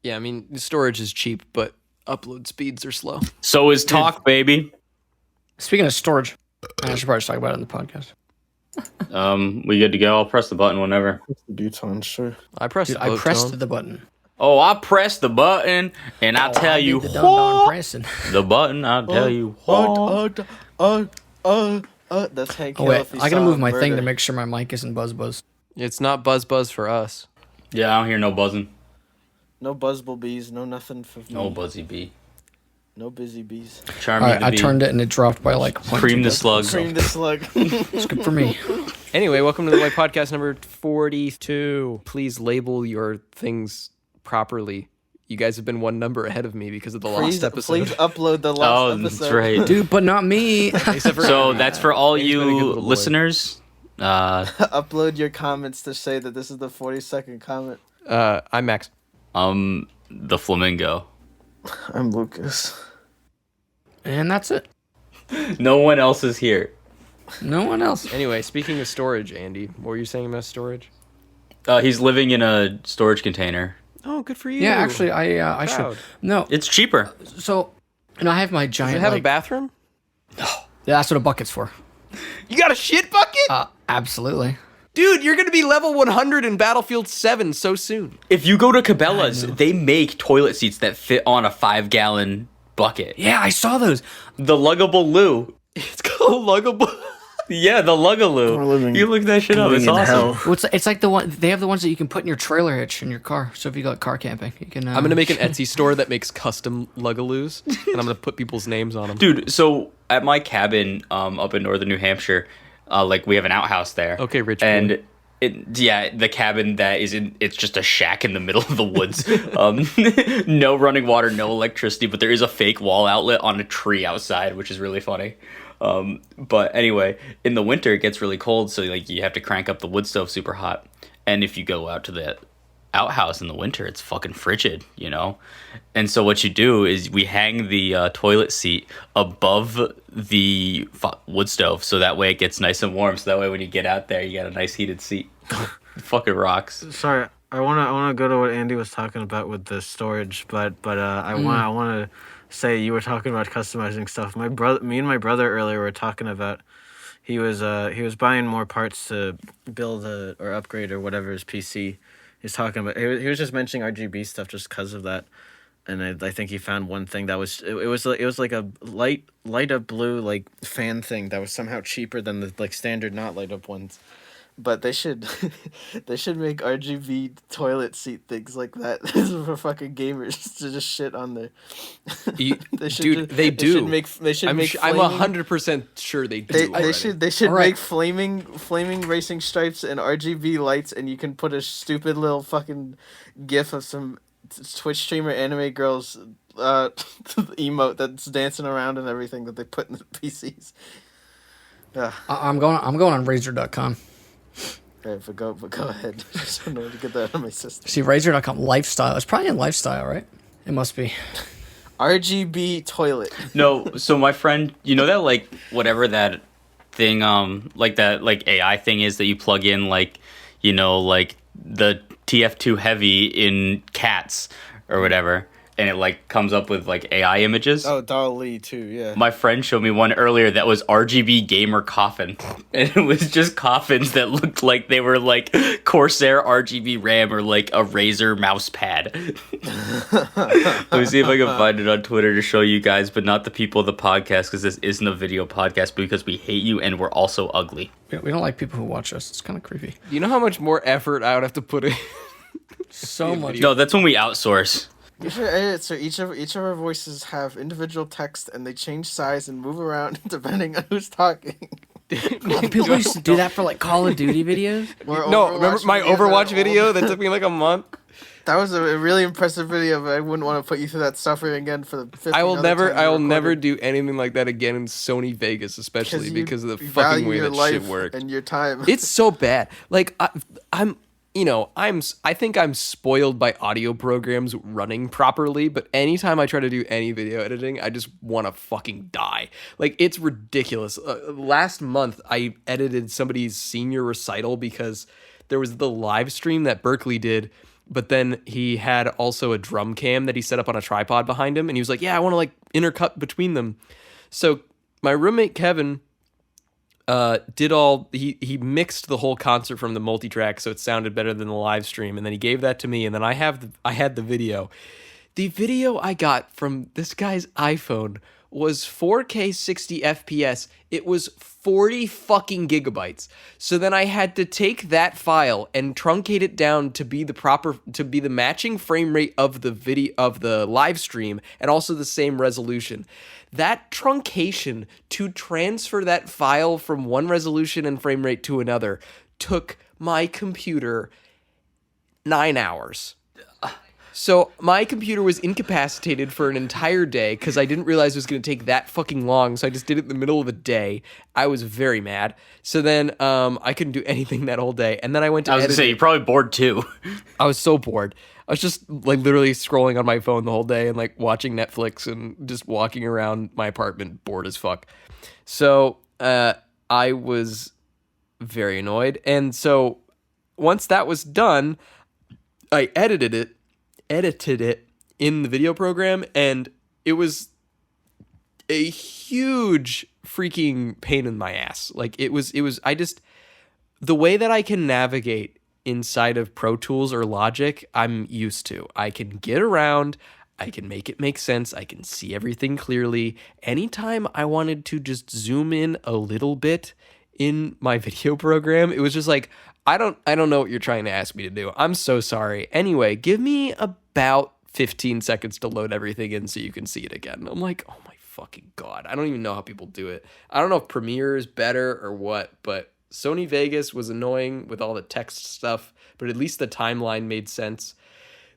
Yeah, I mean, storage is cheap, but upload speeds are slow. So is talk, baby. Speaking of storage, I should probably just talk about it in the podcast. We good to go? I'll press the button whenever. Bhutan, sure. I pressed Dude, I pressed the button. Oh, I pressed the button, and I tell you the don pressing. the button. I'll tell you what. That's Hank Oh Hill wait, if he I gotta saw move my thing murder. to make sure my mic isn't buzz. It's not buzz for us. Yeah, I don't hear no buzzing. No buzzbullbees, no nothing for me. No buzzy bee. No busy bees. Charm All me right, the I bee. turned it and it dropped by like Cream the slug. Cream the slug. It's good for me. Anyway, welcome to the White Podcast number 42. Please label your things properly. You guys have been one number ahead of me because of the last episode. Please upload the last episode. That's right. Dude, but not me. Except for So that's for all He's been a good you little boy. listeners. Upload your comments to say that this is the 42nd comment. I'm Max. The flamingo. I'm Lucas. And that's it. No one else is here. No one else. Anyway, speaking of storage, Andy, what were you saying about storage? He's living in a storage container. Oh, good for you. Yeah, actually, I should. Proud. No, It's cheaper. so, and I have my Does giant. it have a like- bathroom? Yeah, that's what a bucket's for. You got a shit bucket? Absolutely. Dude, you're going to be level 100 in Battlefield 7 so soon. If you go to Cabela's, they make toilet seats that fit on a 5-gallon bucket. Yeah, I saw those. The Luggable Loo. It's called Luggable. Yeah, the Lugaloo. living- You look that shit up. It's living in awesome. hell. Well, it's like the one they have the ones that you can put in your trailer hitch in your car. So if you got car camping, you can. I'm going to make an Etsy store that makes custom Luggaloos, and I'm going to put people's names on them. Dude, so at my cabin up in northern New Hampshire, like we have an outhouse there. Okay, rich And boy. the cabin that is in, it's just a shack in the middle of the woods. No running water, no electricity, but there is a fake wall outlet on a tree outside, which is really funny. But anyway, in the winter it gets really cold, so like you have to crank up the wood stove super hot. And if you go out to the outhouse in the winter, it's fucking frigid, you know? And so what you do is we hang the toilet seat above the wood stove, so that way it gets nice and warm, so that way when you get out there, you got a nice heated seat. It fucking rocks. Sorry, I wanna go to what Andy was talking about with the storage, but I wanna say you were talking about customizing stuff. Me and my brother earlier were talking about he was buying more parts to build or upgrade or whatever his PC. He's talking about he was just mentioning RGB stuff just because of that, and I think he found one thing that was it was like a light up blue like fan thing that was somehow cheaper than the like standard not light up ones. But they should make RGB toilet seat things like that for fucking gamers to just shit on there. They should do. I'm 100% sure they do. They should All right. make flaming racing stripes and RGB lights, and you can put a stupid little fucking gif of some Twitch streamer anime girls emote that's dancing around and everything that they put in the PCs. I'm going on Razer.com. Right, but go ahead. Just in order to get that out of my system. See, Razer.com lifestyle. It's probably in lifestyle, right? It must be. RGB toilet. No, so my friend, you know that like whatever that thing like that like AI thing is that you plug in like, you know, like the TF2 heavy in cats or whatever, and it like comes up with like AI images. Oh, DALL-E too, yeah. My friend showed me one earlier that was RGB gamer coffin, and it was just coffins that looked like they were like Corsair RGB RAM or like a Razer mouse pad. Let me see if I can find it on Twitter to show you guys, but not the people of the podcast because this isn't a video podcast because we hate you and we're also ugly. We don't like people who watch us. It's kind of creepy. You know how much more effort I would have to put in? So much. No, that's when we outsource. You should edit so each of our voices have individual text and they change size and move around depending on who's talking. People used to do that for like Call of Duty videos. Or No, Overwatch remember my videos Overwatch that- video that took me like a month? That was a really impressive video, but I wouldn't want to put you through that suffering again for the 50th I will other never time you never recorded. do anything like that again in Sony Vegas, especially because of the fucking value way your that life shit worked. and your time. It's so bad. Like I think I'm spoiled by audio programs running properly, but anytime I try to do any video editing, I just want to fucking die. Like, it's ridiculous. Last month, I edited somebody's senior recital because there was the live stream that Berkeley did But then he had also a drum cam that he set up on a tripod behind him, and he was like, "Yeah, I want to like intercut between them." So my roommate Kevin he mixed the whole concert from the multi-track so it sounded better than the live stream, and then he gave that to me, and then I had the video. The video I got from this guy's iPhone was 4K 60 FPS. It was 40 fucking gigabytes. So then I had to take that file and truncate it down to be the matching frame rate of the video of the live stream and also the same resolution. That truncation to transfer that file from one resolution and frame rate to another took my computer 9 hours. So my computer was incapacitated for an entire day because I didn't realize it was going to take that fucking long. So I just did it in the middle of the day. I was very mad. So then I couldn't do anything that whole day. And then I went to I was going to say, you're probably bored too. I was so bored. I was just like literally scrolling on my phone the whole day and like watching Netflix and just walking around my apartment bored as fuck. So I was very annoyed. And so once that was done, I edited it in the video program, and it was a huge freaking pain in my ass. Like it was the way that I can navigate inside of Pro Tools or Logic, I'm used to. I can get around, I can make it make sense, I can see everything clearly. Anytime I wanted to just zoom in a little bit in my video program, it was just like, I don't know what you're trying to ask me to do. I'm so sorry. Anyway, give me about 15 seconds to load everything in so you can see it again. I'm like, oh my fucking God. I don't even know how people do it. I don't know if Premiere is better or what, but Sony Vegas was annoying with all the text stuff, but at least the timeline made sense.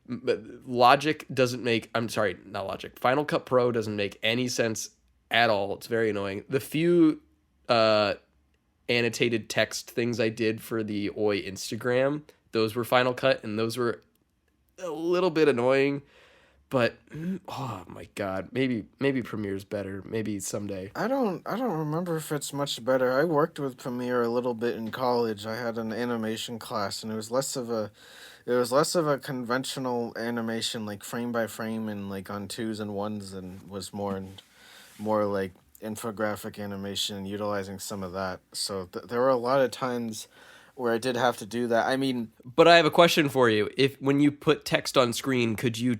But Logic doesn't make, I'm sorry, not Logic. Final Cut Pro doesn't make any sense at all. It's very annoying. The few annotated text things I did for the Oi Instagram, those were Final Cut, and those were a little bit annoying, but oh my God, maybe Premiere's better. Maybe someday. I don't remember if it's much better. I worked with Premiere a little bit in college. I had an animation class, and it was less of a conventional animation, like frame by frame and like on twos and ones, and was more like infographic animation, utilizing some of that. So there were a lot of times where I did have to do that. I mean, but I have a question for you. If when you put text on screen, could you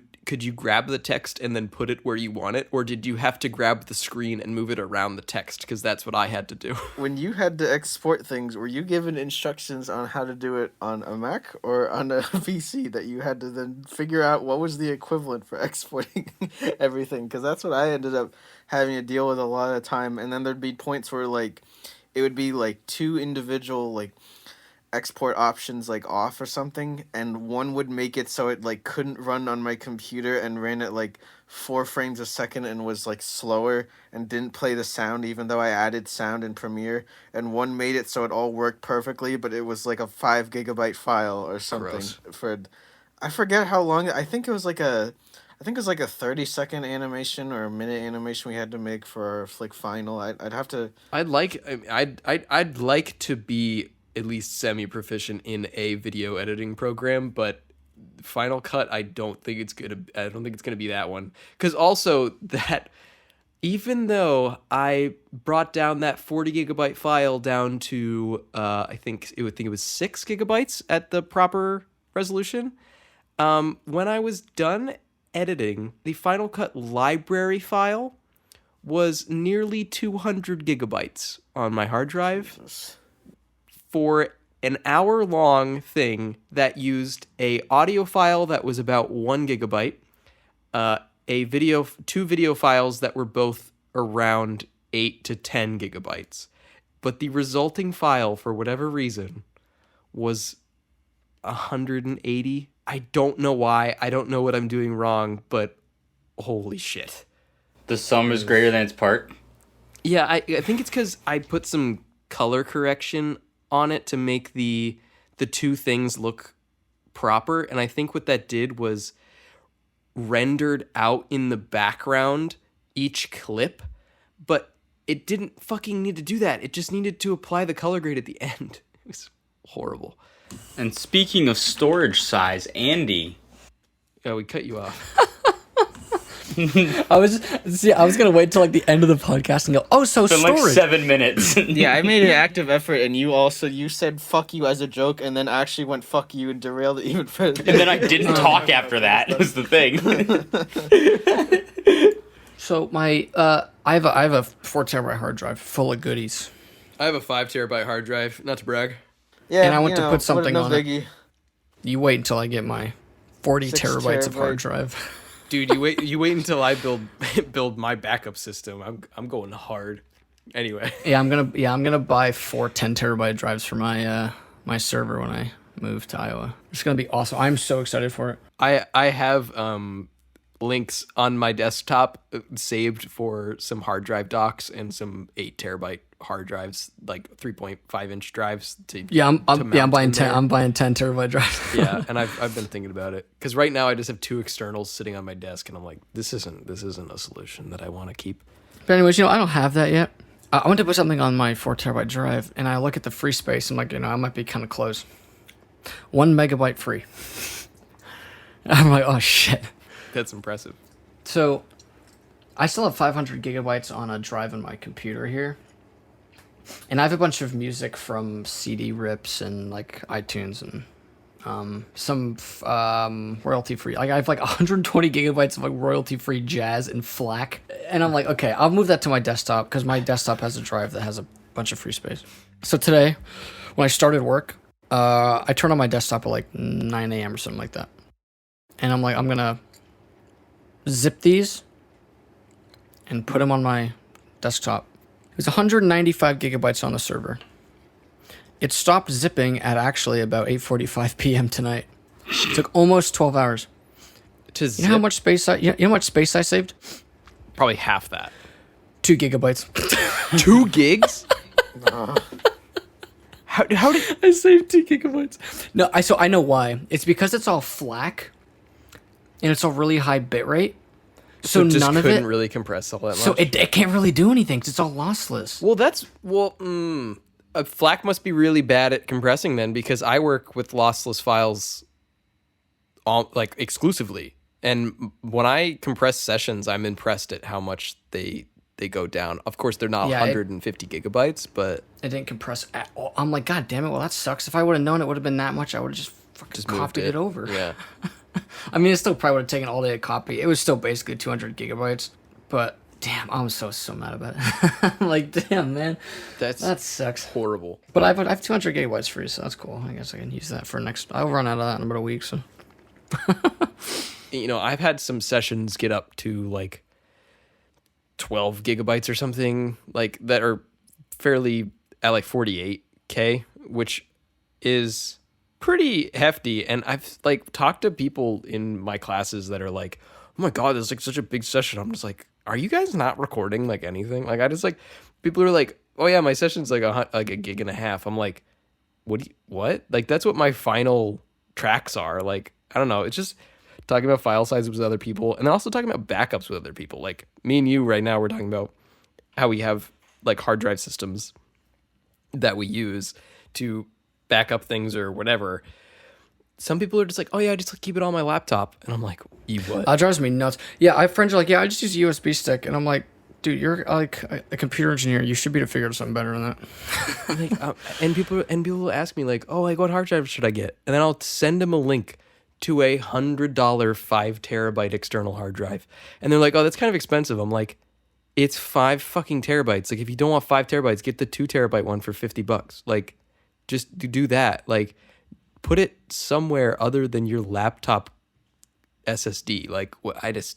grab the text and then put it where you want it, or did you have to grab the screen and move it around the text? Because that's what I had to do. When you had to export things, were you given instructions on how to do it on a Mac or on a PC that you had to then figure out what was the equivalent for exporting everything? Because that's what I ended up having to deal with a lot of time. And then there'd be points where like it would be like two individual like export options like off or something, and one would make it so it like couldn't run on my computer and ran at like 4 frames a second and was like slower and didn't play the sound even though I added sound in Premiere, and one made it so it all worked perfectly but it was like a 5 gigabyte file or something. Gross. For I forget how long. I think it was like a 30-second animation or a minute animation we had to make for our Flick Final. I'd have to. I'd like to be at least semi-proficient in a video editing program, but Final Cut, I don't think it's gonna be that one. Because also that, even though I brought down that 40 gigabyte file down to I think it was 6 gigabytes at the proper resolution, when I was done editing, the Final Cut library file was nearly 200 gigabytes on my hard drive. Jesus. For an hour-long thing that used a audio file that was about 1 gigabyte, two video files that were both around 8 to 10 gigabytes. But the resulting file, for whatever reason, was 180. I don't know why. I don't know what I'm doing wrong, but holy shit. The sum is greater than its part. Yeah, I think it's because I put some color correction on it to make the two things look proper, and I think what that did was rendered out in the background each clip, but it didn't fucking need to do that. It just needed to apply the color grade at the end. It was horrible. And speaking of storage size, Andy. Yeah, we cut you off. I was gonna wait till like the end of the podcast and go, oh, so Been storage. like 7 minutes. Yeah, I made an active effort, and you said "fuck you" as a joke, and then actually went "fuck you" and derailed it even further. And then I didn't talk after that. Was the thing. So my I have a 4 terabyte hard drive full of goodies. I have a 5 terabyte hard drive. Not to brag. Yeah, And I want to put something no on it. biggie. You wait until I get my 40 6 terabytes of hard terabyte. drive. Dude, you wait until I build my backup system. I'm going hard. Anyway. Yeah, I'm gonna buy 4 10 terabyte drives for my my server when I move to Iowa. It's gonna be awesome. I'm so excited for it. I have links on my desktop saved for some hard drive docks and some 8 terabyte hard drives, like 3.5 inch drives. Yeah, I'm mount buying in 10. there. I'm buying 10 terabyte drives. Yeah, and I've been thinking about it because right now I just have 2 externals sitting on my desk, and I'm like, this isn't a solution that I want to keep. But anyways, I don't have that yet. I want to put something on my 4 terabyte drive, and I look at the free space. I'm like, I might be kind of close. 1 megabyte free. I'm like, oh shit. That's impressive. So, I still have 500 gigabytes on a drive in my computer here. And I have a bunch of music from CD rips and like iTunes and some royalty free. Like I have like 120 gigabytes of like royalty free jazz and FLAC. And I'm like, okay, I'll move that to my desktop because my desktop has a drive that has a bunch of free space. So today, when I started work, I turned on my desktop at like 9 a.m. or something like that. And I'm like, I'm gonna zip these and put them on my desktop. It was 195 gigabytes on the server. It stopped zipping at actually about 8:45 p.m. tonight. It took almost 12 hours. To You know how much space you know how much space I saved? Probably half that. 2 gigabytes. 2 gigs? How did I saved 2 gigabytes. No, I know why. It's because it's all FLAC and it's a really high bit rate. So it just none of couldn't it. really compress all that much? So it can't really do anything 'cause it's all lossless. FLAC must be really bad at compressing then, because I work with lossless files all like exclusively. And when I compress sessions, I'm impressed at how much they go down. Of course, they're not 150 gigabytes, but It didn't compress at all. I'm like, God damn it! Well, that sucks. If I would have known it would have been that much, I would have just fucking just moved copied it over. Yeah. I mean, it still probably would have taken all day to copy. It was still basically 200 gigabytes. But damn, I'm so mad about it. I'm like, damn, man, that sucks. Horrible. But I have 200 gigabytes free, so that's cool. I guess I can use that for next. I'll run out of that in about a week. So I've had some sessions get up to like 12 gigabytes or something like that are fairly at like 48K, which is pretty hefty. And I've like talked to people in my classes that are like, oh my God, this is like such a big session. I'm just like, are you guys not recording like anything? Like I just like, people are like, oh yeah, my session's like a gig and a half. I'm like, what? Like that's what my final tracks are. Like, I don't know. It's just talking about file sizes with other people, and then also talking about backups with other people. Like me and you right now, we're talking about how we have like hard drive systems that we use to back up things or whatever. Some people are just like, oh yeah, I just keep it on my laptop. And I'm like, you what? that drives me nuts. Yeah, I have friends who are like, yeah, I just use a USB stick, and I'm like, dude, you're like a computer engineer. You should be able to figure out something better than that. Like, and people will ask me like, oh, like what hard drive should I get? And then I'll send them a link to a $100 5 terabyte external hard drive. And they're like, oh, that's kind of expensive. I'm like, it's 5 fucking terabytes. Like if you don't want 5 terabytes, get the 2 terabyte one for $50. Like just do that. Like put it somewhere other than your laptop SSD. Like it's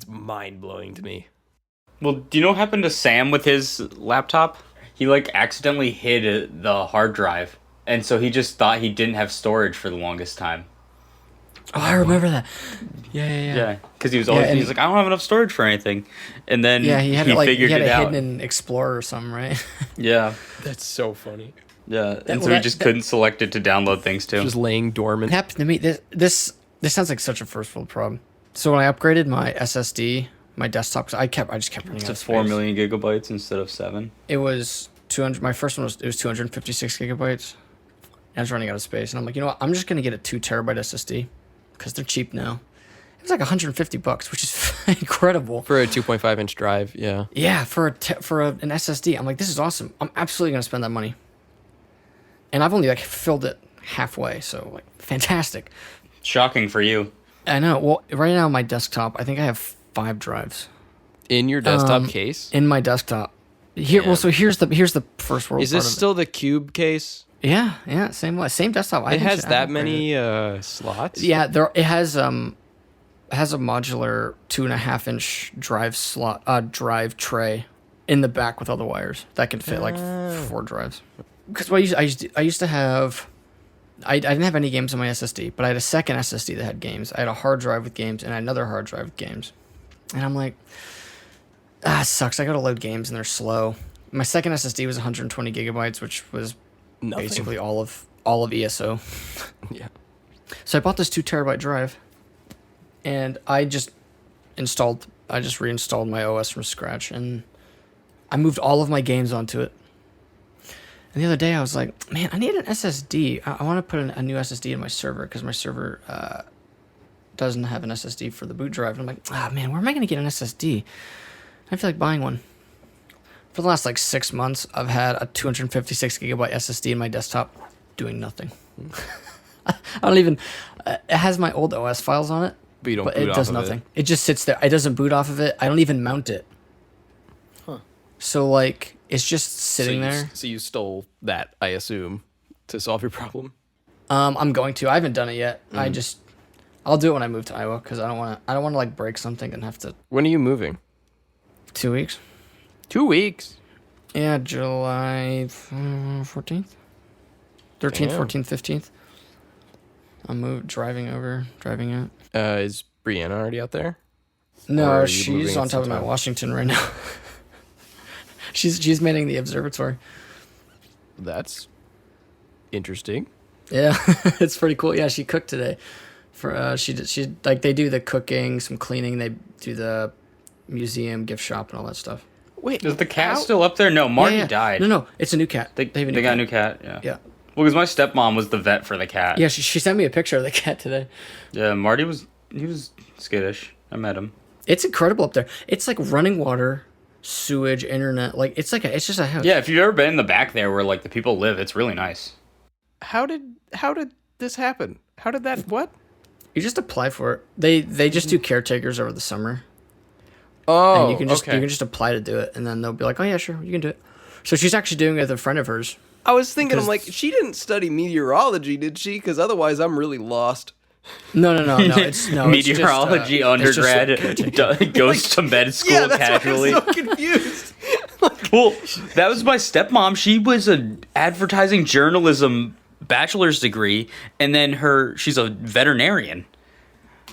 mind blowing to me. Well, do you know what happened to Sam with his laptop? He like accidentally hid the hard drive, and so he just thought he didn't have storage for the longest time. Oh, I remember that. Yeah. Yeah, because he was always he's like, I don't have enough storage for anything, and then Yeah, he had it like figured he had it it out. hidden in Explorer or something, right? Yeah, That's so funny. yeah, and so well, he just couldn't select it to download things to. Just laying dormant. It happened to me. This sounds like such a first world problem. So when I upgraded my SSD, my desktop, 'cause I just kept running out To of 4 space. million gigabytes instead of 7. It was 200. My first one was 256 gigabytes, and I was running out of space. And I'm like, you know what? I'm just gonna get a 2 terabyte SSD because they're cheap now. It was like $150, which is incredible For a 2.5-inch drive, yeah. Yeah, for an SSD. I'm like, this is awesome. I'm absolutely gonna spend that money. And I've only like filled it halfway, so like fantastic. Shocking for you. I know. Well, right now on my desktop, I think I have 5 drives In your desktop case? in my desktop. Here, Yeah. well, so here's the first world. Is part this of it. still the cube case? Yeah, same desktop. It has I that haven't many slots? Yeah, it has a modular 2.5-inch drive tray in the back with all the wires that can fit like 4 drives. Because I used to have, I didn't have any games on my SSD, but I had a second SSD that had games. I had a hard drive with games and another hard drive with games, and I'm like, it sucks. I gotta load games and they're slow. My second SSD was 120 gigabytes, which was Nothing. basically all of ESO. Yeah. So I bought this 2 terabyte drive, and I just reinstalled my OS from scratch, and I moved all of my games onto it. And the other day I was like, man, I need an SSD. I want to put a new SSD in my server because my server doesn't have an SSD for the boot drive. And I'm like, man, where am I going to get an SSD? I feel like buying one. For the last like 6 months, I've had a 256 gigabyte SSD in my desktop doing nothing. I don't even, it has my old OS files on it, But you don't but boot it off does of nothing. It just sits there. It doesn't boot off of it. I don't even mount it. So like, it's just sitting there. So you stole that, I assume, to solve your problem? I'm going to. I haven't done it yet. I'll do it when I move to Iowa because I don't want to like break something and have to. When are you moving? 2 weeks. 2 weeks. Yeah, July 14th, 13th, Damn. 14th, 15th. I'm driving out. Is Brianna already out there? Or No, are you she's moving on at top of some Mount time? Washington right now. she's manning the observatory. That's interesting. Yeah, it's pretty cool. Yeah, she cooked today. She like they do the cooking, some cleaning. They do the museum, gift shop, and all that stuff. Wait, Is the cat still up there? No, Marty Yeah. died. No, it's a new cat. They have got a new cat, yeah. Yeah. Well, because my stepmom was the vet for the cat. Yeah, she sent me a picture of the cat today. Yeah, Marty was skittish. I met him. It's incredible up there. It's like running water, sewage, internet. Like it's just a house. Yeah, if you've ever been in the back there where like the people live, it's really nice. How did this happen? How did that what? You just apply for it. They just do caretakers over the summer. Oh, And you can okay. just apply to do it, and then they'll be like, oh yeah, sure, you can do it. So she's actually doing it with a friend of hers. I was thinking, I'm because- like, she didn't study meteorology, did she? Because otherwise, I'm really lost. No. It's no it's just, Meteorology it's just undergrad caretaker. goes to med school Yeah, that's casually. why I'm so confused. Well, that was my stepmom. She was an advertising journalism bachelor's degree, and then she's a veterinarian.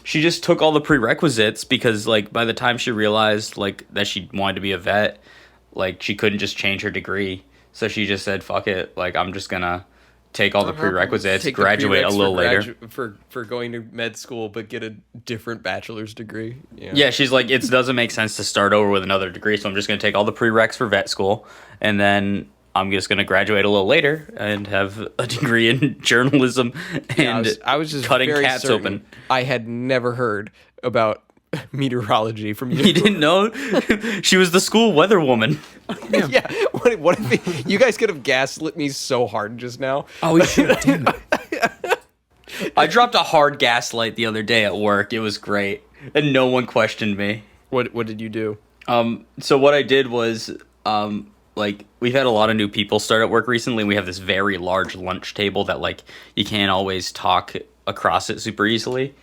She just took all the prerequisites because, like, by the time she realized, like, that she wanted to be a vet, like, she couldn't just change her degree. So she just said, fuck it. Like, I'm just gonna take all the prerequisites, Take the graduate a prereqs little for later. for going to med school, but get a different bachelor's degree. Yeah, she's like, it doesn't make sense to start over with another degree, so I'm just gonna take all the prereqs for vet school, and then I'm just gonna graduate a little later and have a degree in journalism and I was just cutting very cats certain. open. I had never heard about meteorology from you. You didn't know? She was the school weather woman. Yeah. What if you guys could have gaslit me so hard just now? Oh, we should. Damn it. I dropped a hard gaslight the other day at work. It was great, and no one questioned me. What did you do? So what I did was, like, we've had a lot of new people start at work recently. We have this very large lunch table that, like, you can't always talk across it super easily.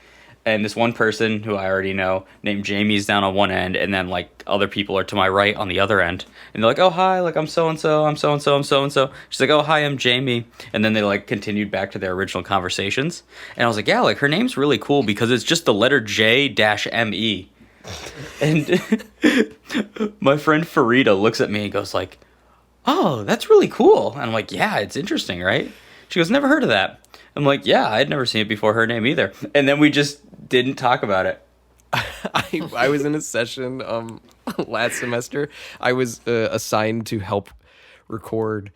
And this one person who I already know named Jamie is down on one end, and then, like, other people are to my right on the other end. And they're like, oh, hi, like, I'm so-and-so, I'm so-and-so, I'm so-and-so. She's like, oh, hi, I'm Jamie. And then they, like, continued back to their original conversations. And I was like, yeah, like, her name's really cool because it's just the letter J-M-E. And my friend Farida looks at me and goes like, oh, that's really cool. And I'm like, yeah, it's interesting, right? She goes, never heard of that. I'm like, yeah, I'd never seen it before her name either. And then we just didn't talk about it. I was in a session last semester. I was assigned to help record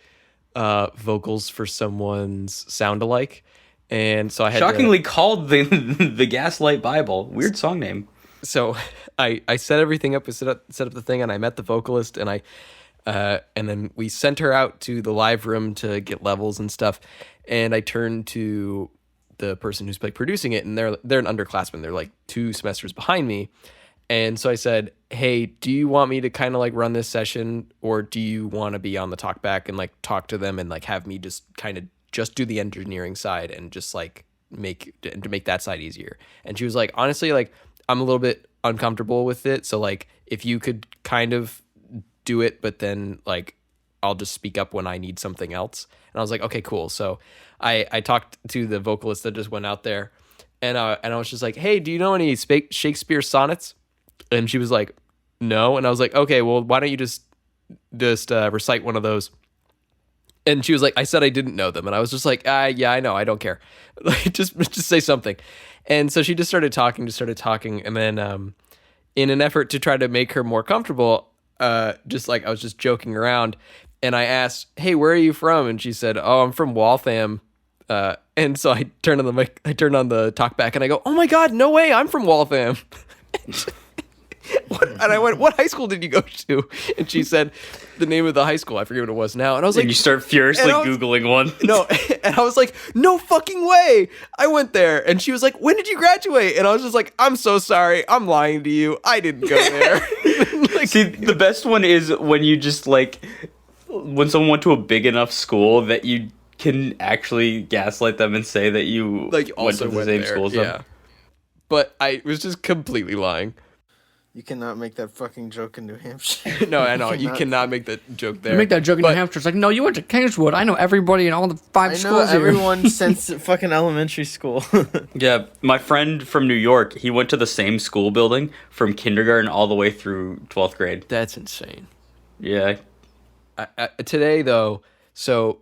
vocals for someone's sound alike, and so I had Shockingly called the the Gaslight Bible. Weird song name. so I set everything up, set up the thing, and I met the vocalist, and and then we sent her out to the live room to get levels and stuff, and I turned to the person who's like producing it, and they're an underclassman. They're like 2 semesters behind me. And so I said, hey, do you want me to kind of like run this session, or do you want to be on the talk back and like talk to them and like have me just kind of just do the engineering side and just like make that side easier? And she was like, honestly, like I'm a little bit uncomfortable with it. So like if you could kind of do it, but then like I'll just speak up when I need something else. And I was like, okay, cool. So I talked to the vocalist that just went out there, and I was just like, hey, do you know any Shakespeare sonnets? And she was like, no. And I was like, okay, well, why don't you just recite one of those? And she was like, I said I didn't know them. And I was just like, yeah, I know. I don't care. Like, just say something. And so she just started talking. And then in an effort to try to make her more comfortable, just like I was just joking around. And I asked, hey, where are you from? And she said, oh, I'm from Waltham. And so I turned on the mic, I turned on the talk back, and I go, oh my God, no way, I'm from Waltham. And I went, what high school did you go to? And she said the name of the high school. I forget what it was now. And I was like, And you start furiously Googling one. no. And I was like, no fucking way. I went there. And she was like, when did you graduate? And I was just like, I'm so sorry. I'm lying to you. I didn't go there. Like, See, the best one is when you just like, when someone went to a big enough school that you can actually gaslight them and say that you like went also to the went same there. school as Yeah. them. But I was just completely lying. You cannot make that fucking joke in New Hampshire. No, I know. You cannot make that joke there. You make that joke in New Hampshire. It's like, no, you went to Kingswood. I know everybody in all the 5 I know schools here. everyone since fucking elementary school. Yeah, my friend from New York, he went to the same school building from kindergarten all the way through 12th grade. That's insane. Yeah. Today, though, so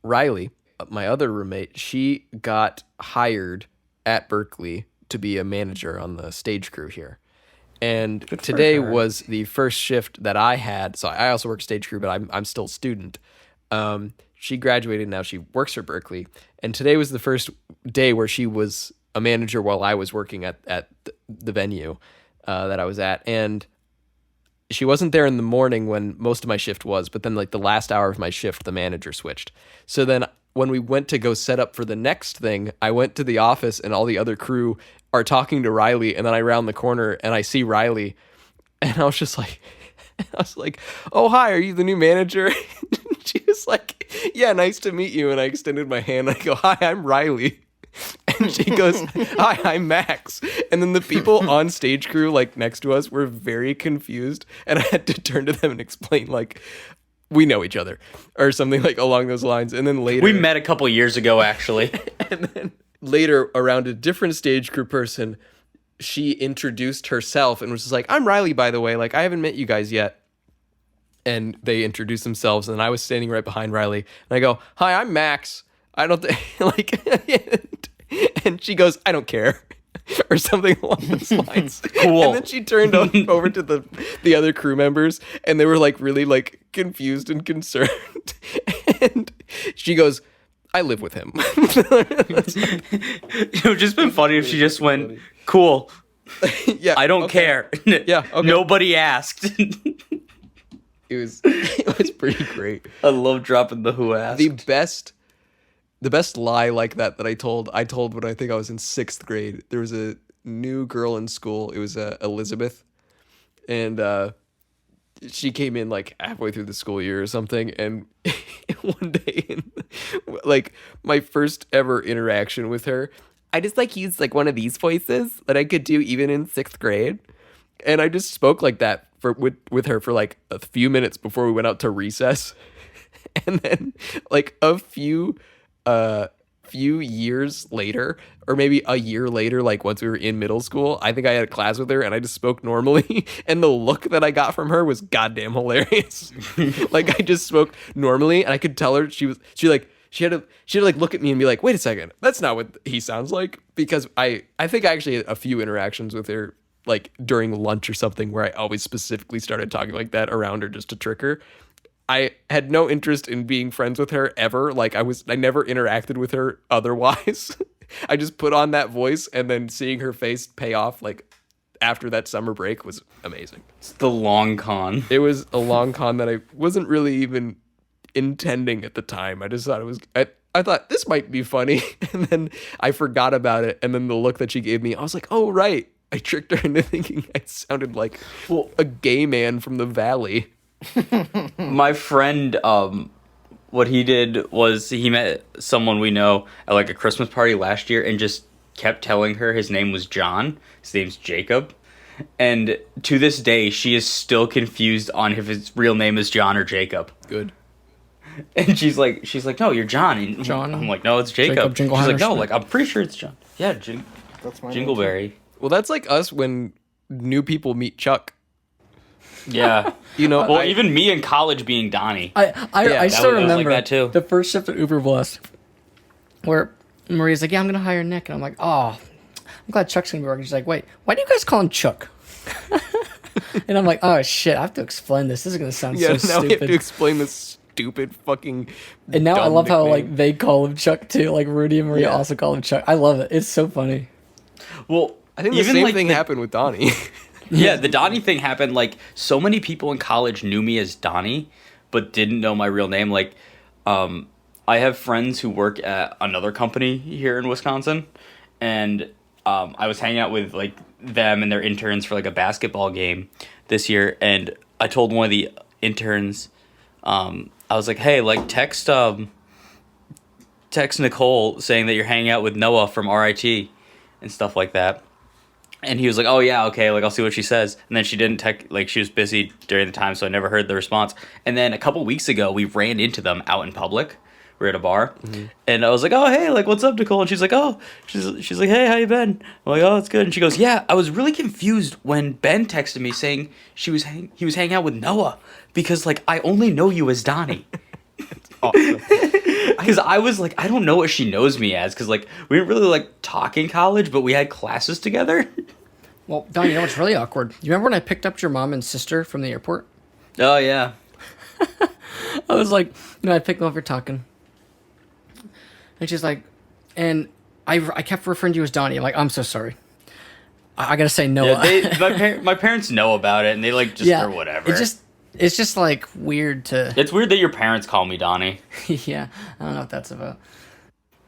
Riley, my other roommate, she got hired at Berkeley to be a manager on the stage crew here. And today was the first shift that I had. So I also work stage crew, but I'm still a student. She graduated now. She works for Berkeley. And today was the first day where she was a manager while I was working at the venue that I was at. And she wasn't there in the morning when most of my shift was, but then like the last hour of my shift, the manager switched. So then when we went to go set up for the next thing, I went to the office and all the other crew are talking to Riley, and then I round the corner and I see Riley, and I was just like, oh, hi, are you the new manager? She was like, yeah, nice to meet you. And I extended my hand. I go, hi, I'm Riley. And she goes, hi, I'm Max. And then the people on stage crew, like next to us, were very confused. And I had to turn to them and explain, like, we know each other or something like along those lines. And then later, We met a couple years ago, actually. and then later, around a different stage crew person, she introduced herself and was just like, I'm Riley, by the way. Like, I haven't met you guys yet. And they introduced themselves, and I was standing right behind Riley. And I go, hi, I'm Max. I don't like, and she goes, I don't care, or something along those lines. Cool. And then she turned over to the other crew members, and they were like really like confused and concerned. And she goes, I live with him. It would just been funny if she just went, cool. Yeah, I don't okay. care. Yeah, okay. Nobody asked. It was pretty great. I love dropping the who asked. The best lie like that I told when I think I was in 6th grade. There was a new girl in school. It was Elizabeth, and she came in like halfway through the school year or something. And one day, like my first ever interaction with her, I just like used like one of these voices that I could do even in 6th grade, and I just spoke like that with her for like a few minutes before we went out to recess. And then like a few years later, or maybe a year later, like once we were in middle school, I think I had a class with her and I just spoke normally, and the look that I got from her was goddamn hilarious. Like I just spoke normally, and I could tell her she had to like look at me and be like, wait a second, that's not what he sounds like. Because I think I actually had a few interactions with her like during lunch or something where I always specifically started talking like that around her just to trick her. I had no interest in being friends with her ever. Like I never interacted with her otherwise. I just put on that voice, and then seeing her face pay off like after that summer break was amazing. It's the long con. It was a long con that I wasn't really even intending at the time. I just thought it was. I thought this might be funny, and then I forgot about it. And then the look that she gave me, I was like, oh right, I tricked her into thinking I sounded like a gay man from the valley. My friend, what he did was he met someone we know at like a Christmas party last year and just kept telling her his name was John. His name's Jacob. And to this day, she is still confused on if his real name is John or Jacob. Good. And she's like, no, you're John. And John. I'm like, no, it's Jacob. She's like, no, like I'm pretty sure it's John. Yeah, That's my Jingleberry. Well, that's like us when new people meet Chuck. Yeah. You know, Well, even me in college being Donnie. I that still was like remember that too. the first shift at Uber Blast where Maria's like, yeah, I'm gonna hire Nick, and I'm like, oh, I'm glad Chuck's gonna be working. She's like, wait, why do you guys call him Chuck? And I'm like, oh shit, I have to explain this. This is gonna sound yeah, so now we have to stupid. explain this stupid fucking. And now I dumb love how nickname. like they call him Chuck too. Like Rudy and Maria also call him Chuck. I love it. It's so funny. Well, I think the even same like thing the- happened with Donnie. Yeah, the Donnie thing happened. Like, so many people in college knew me as Donnie, but didn't know my real name. Like, I have friends who work at another company here in Wisconsin, and I was hanging out with like them and their interns for like a basketball game this year, and I told one of the interns, I was like, hey, like text Nicole saying that you're hanging out with Noah from RIT and stuff like that. And he was like, oh, yeah, okay, like, I'll see what she says. And then she didn't like, she was busy during the time, so I never heard the response. And then a couple weeks ago, we ran into them out in public. We were at a bar. Mm-hmm. And I was like, oh, hey, like, what's up, Nicole? And she's like, oh, she's like, hey, how you been? I'm like, oh, it's good. And she goes, yeah, I was really confused when Ben texted me saying he was hanging out with Noah because, like, I only know you as Donnie. Awesome. Because I was like, I don't know what she knows me as, because like we didn't really like talk in college, but we had classes together. Well, Don, you know what's really awkward? You remember when I picked up your mom and sister from the airport? Oh yeah. I was like, I picked them up, we're talking. And she's like, and I kept referring to you as Donnie. I'm like, I'm so sorry. I gotta say Noah. Yeah, my parents know about it, and they like just or whatever. It's just like weird to. It's weird that your parents call me Donnie. Yeah, I don't know what that's about.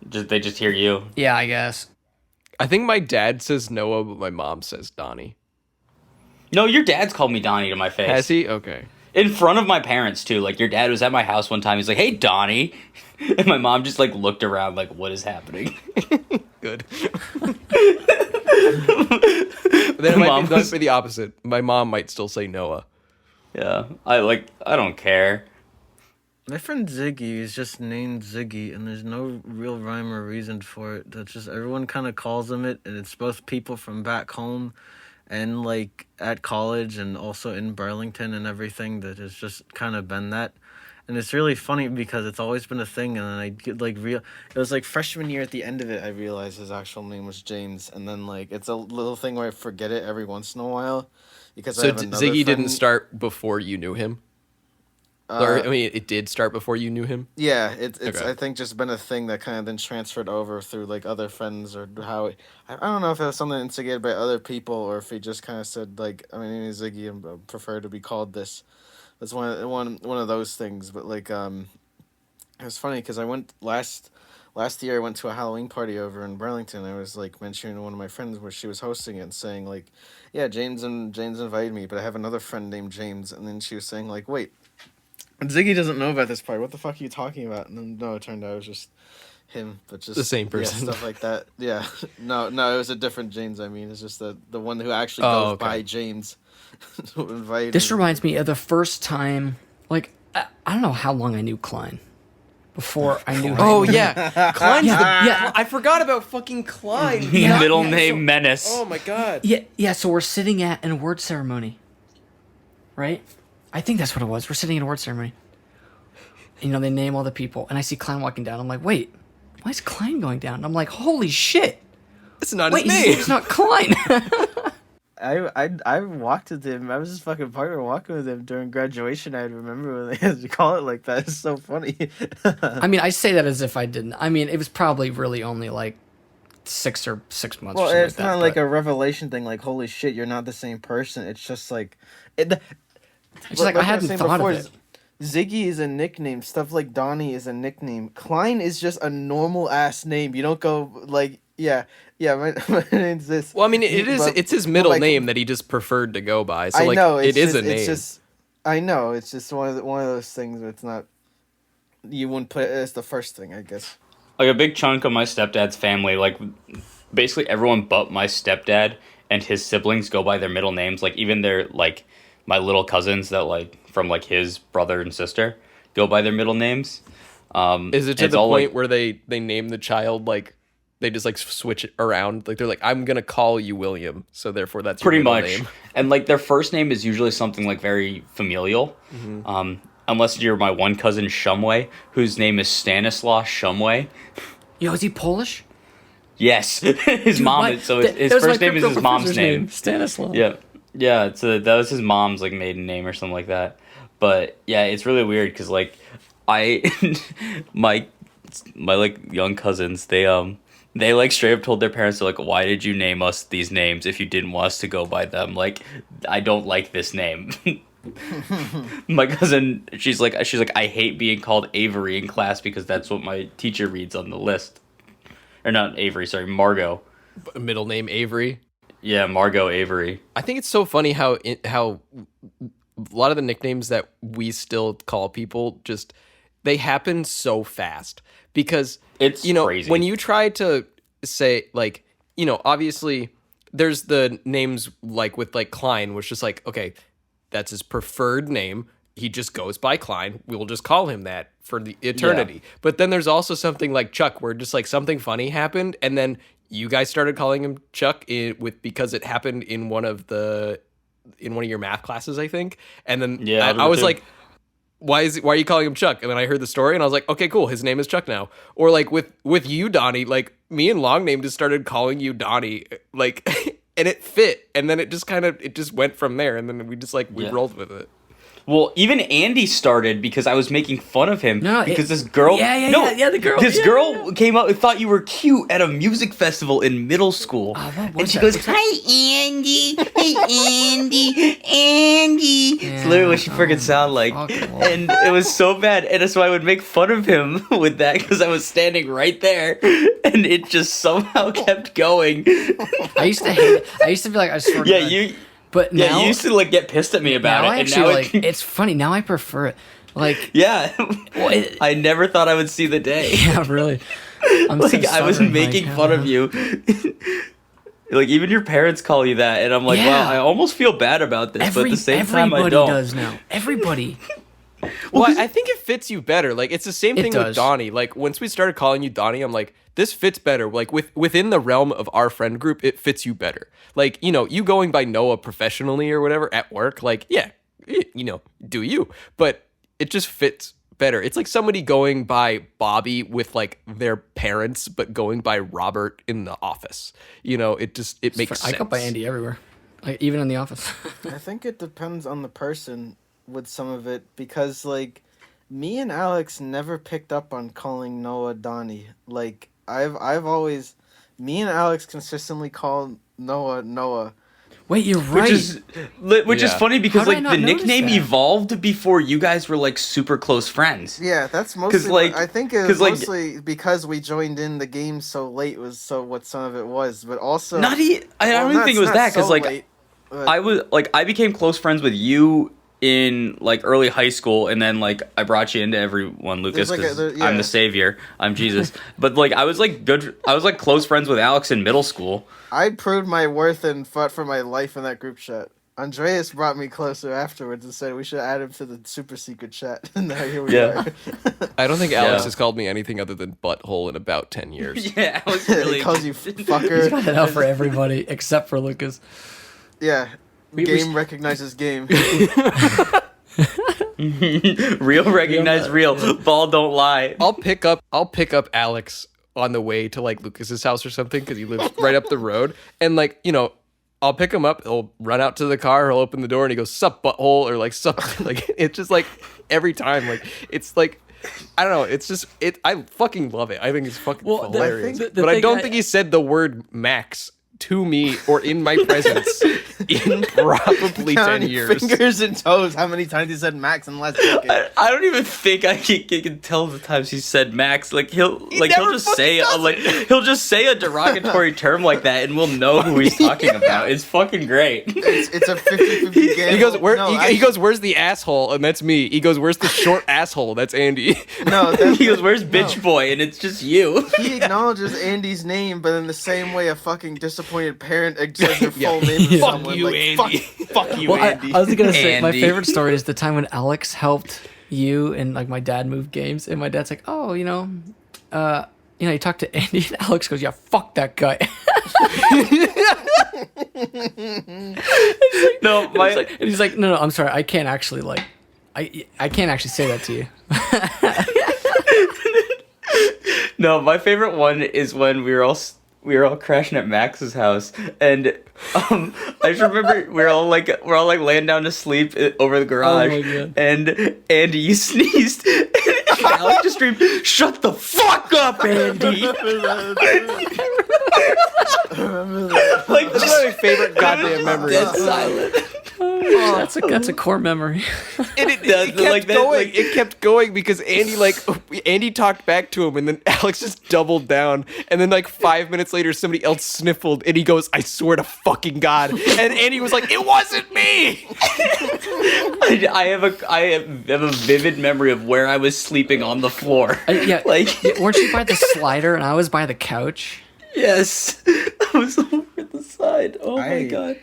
They just hear you. Yeah, I guess. I think my dad says Noah, but my mom says Donnie. No, your dad's called me Donnie to my face. Has he? Okay. In front of my parents too. Like your dad was at my house one time. He's like, "Hey, Donnie," and my mom just like looked around, like, "What is happening?" Good. But then it might be the opposite. My mom might still say Noah. Yeah, I don't care. My friend Ziggy is just named Ziggy, and there's no real rhyme or reason for it. That's just everyone kind of calls him it, and it's both people from back home and like at college and also in Burlington and everything that has just kind of been that. And it's really funny because it's always been a thing, and then I get like it was like freshman year at the end of it, I realized his actual name was James, and then like it's a little thing where I forget it every once in a while because I So have another Ziggy friend. didn't start before you knew him? Or, I mean, it did start before you knew him? Yeah, it's Okay. I think just been a thing that kind of then transferred over through like other friends or how I don't know if it was something instigated by other people or if he just kind of said like my name is Ziggy and I prefer to be called this. That's one of those things. But like it was funny because I went last year I went to a Halloween party over in Burlington. I was like mentioning to one of my friends where she was hosting it and saying like, yeah, James invited me, but I have another friend named James, and then she was saying like, wait. Ziggy doesn't know about this part. What the fuck are you talking about? And then, no, it turned out it was just him, but just The same person. Yeah, stuff like that. Yeah, no, it was a different James. I mean, it's just the one who actually Oh, goes okay. by James. Who invited This me. reminds me of the first time, like, I don't know how long I knew Klein before I knew him. Oh, yeah. Klein's Yeah. I forgot about fucking Klein. Middle yeah, name so- Menace. Oh, my God. Yeah, so we're sitting at an award ceremony, right? I think that's what it was. We're sitting at an award ceremony. You know, they name all the people, and I see Klein walking down. I'm like, wait, why is Klein going down? And I'm like, holy shit. It's not Wait, his his name. name's not Klein. I walked with him. I was his fucking partner walking with him during graduation. I remember when they had to call it like that. It's so funny. I mean, I say that as if I didn't. I mean, it was probably really only like 6 months. Well, or something it's like not that, like but a revelation thing. Like, holy shit, you're not the same person. It's just like it. it's like I was hadn't saying thought before, of it. Ziggy is a nickname. Stuff like Donnie is a nickname. Klein is just a normal ass name. You don't go like, yeah, my name's this. Well, I mean, it's his middle like, name that he just preferred to go by. So I like, know it is a name. It's just, I know it's just one of those things. Where it's not. You wouldn't put it as the first thing, I guess. Like a big chunk of my stepdad's family, like basically everyone but my stepdad and his siblings go by their middle names. Like even their like my little cousins that like from like his brother and sister go by their middle names. Is it to it's the all, point like, where they name the child like they just like switch it around? Like they're like, I'm gonna call you William, so therefore that's your pretty middle much name. And like their first name is usually something like very familial. Unless you're my one cousin Shumway, whose name is Stanislaw Shumway. Yo, is he Polish? Yes, his Dude, mom what? is, so That his was my first name is crypto his mom's professor's name. Stanislaw. Yeah, that was his mom's like maiden name or something like that. But yeah, it's really weird because like I my like young cousins, they like straight up told their parents, they're like, why did you name us these names if you didn't want us to go by them? Like, I don't like this name. My cousin, she's like I hate being called Avery in class because that's what my teacher reads on the list. Or not Avery, sorry, Margot. Middle name Avery. Yeah, Margot Avery. I think it's so funny how a lot of the nicknames that we still call people just they happen so fast because It's crazy. when you try to say like obviously there's the names like with like Klein, which is like okay, that's his preferred name. He just goes by Klein. We will just call him that for the eternity. Yeah. But then there's also something like Chuck, where just like something funny happened, and then you guys started calling him Chuck because it happened in one of your math classes, I think. And then Yeah, I was too. like, why are you calling him Chuck? And then I heard the story, and I was like, okay, cool. His name is Chuck now. Or like with you, Donnie. Like me and Longname just started calling you Donnie. Like. And it fit, and then it just went from there, and then we just like we Yeah. rolled with it. Well, even Andy started because I was making fun of him. No, because this girl. the girl. This yeah, girl came out and thought you were cute at a music festival in middle school. what And was she that? goes, Was that- "Hi, Andy. Hey, Andy. It's literally what she freaking sounded like. fucking love. And it was so bad. And so I would make fun of him with that because I was standing right there. And it just somehow kept going. I used to hate it. I used to be like, I swear to Yeah, God. But now, you used to like get pissed at me about now it. I And actually now like. It's funny now. I prefer it. Like, yeah. well, it- I never thought I would see the day. yeah, really. I'm Like so I was stubborn, making like, fun of you. Like even your parents call you that, and I'm like, Yeah. wow, I almost feel bad about this, but at the same time, I everybody don't. does now. Everybody. Well, I think it fits you better. Like it's the same It thing with does. Donnie. Like once we started calling you Donnie, I'm like, this fits better. Like within the realm of our friend group, it fits you better. Like you going by Noah professionally or whatever at work. Like yeah, do you? But it just fits better. It's like somebody going by Bobby with like their parents, but going by Robert in the office. It makes sense. I go by Andy everywhere, like even in the office. I think it depends on the person with some of it because like me and Alex never picked up on calling Noah Donnie. Like I've always me and Alex consistently call Noah. Wait, you're right. Which is Yeah. funny because How did I like not the notice nickname that? evolved before you guys were like super close friends. Yeah, that's mostly like- I think it 'cause, was like- mostly because we joined in the game so late was so what some of it was, but also I don't even think it was that because like I became close friends with you in like early high school, and then like I brought you into everyone, Lucas, There's, like, because yeah. I'm the savior. I'm Jesus. But like I was like close friends with Alex in middle school. I proved my worth and fought for my life in that group chat. Andreas brought me closer afterwards and said we should add him to the super secret chat. And now here we Yeah. are. I don't think Alex Yeah. has called me anything other than butthole in about 10 years. Yeah, I was He really. calls you He's fucker. got it out for everybody except for Lucas. Yeah. We- Game recognizes game. Real recognize real. Ball don't lie. I'll pick up Alex on the way to like Lucas's house or something because he lives right up the road, and like I'll pick him up. He'll run out to the car. He'll open the door and he goes, "Sup, butthole," or like "Sup." Like it's just like every time. Like it's like I don't know. It's just it. I fucking love it. I think it's fucking hilarious. But I don't think he said the word Max to me or in my presence in probably 10 years. Fingers and toes. How many times he said Max in the last decade? I don't even think I can tell the times he said Max. Like he'll just say he'll just say a derogatory term like that, and we'll know who he's talking about. It's fucking great. It's a 50-50 game. He goes, he goes, "Where's the asshole?" And that's me. He goes, "Where's the short asshole?" That's Andy. No, he goes, "Where's bitch boy?" And it's just you. He acknowledges Andy's name, but in the same way a fucking disappointed parent says their full name to someone. Fuck you, like, Andy. Fuck you, Well, Andy. I was gonna say my Andy. favorite story is the time when Alex helped you and like my dad move games, and my dad's like, "Oh, you talked to Andy," and Alex goes, "Yeah, fuck that guy." No, And he's like, "No, I'm sorry, I can't actually like, I can't actually say that to you." No, my favorite one is when we were all crashing at Max's house, and I just remember we're all like laying down to sleep over the garage, Oh my God. and Andy sneezed, and Alex just screamed, "Shut the fuck up, Andy!" Like That's one of my favorite goddamn memories. dead silent. That's a core memory. And it kept going. It kept going because Andy talked back to him, and then Alex just doubled down. And then 5 minutes later, somebody else sniffled, and he goes, "I swear to fucking God!" And Andy was like, "It wasn't me." I have a vivid memory of where I was sleeping on the floor. Yeah, weren't you by the slider and I was by the couch? Yes, I was over at the side. Oh my God.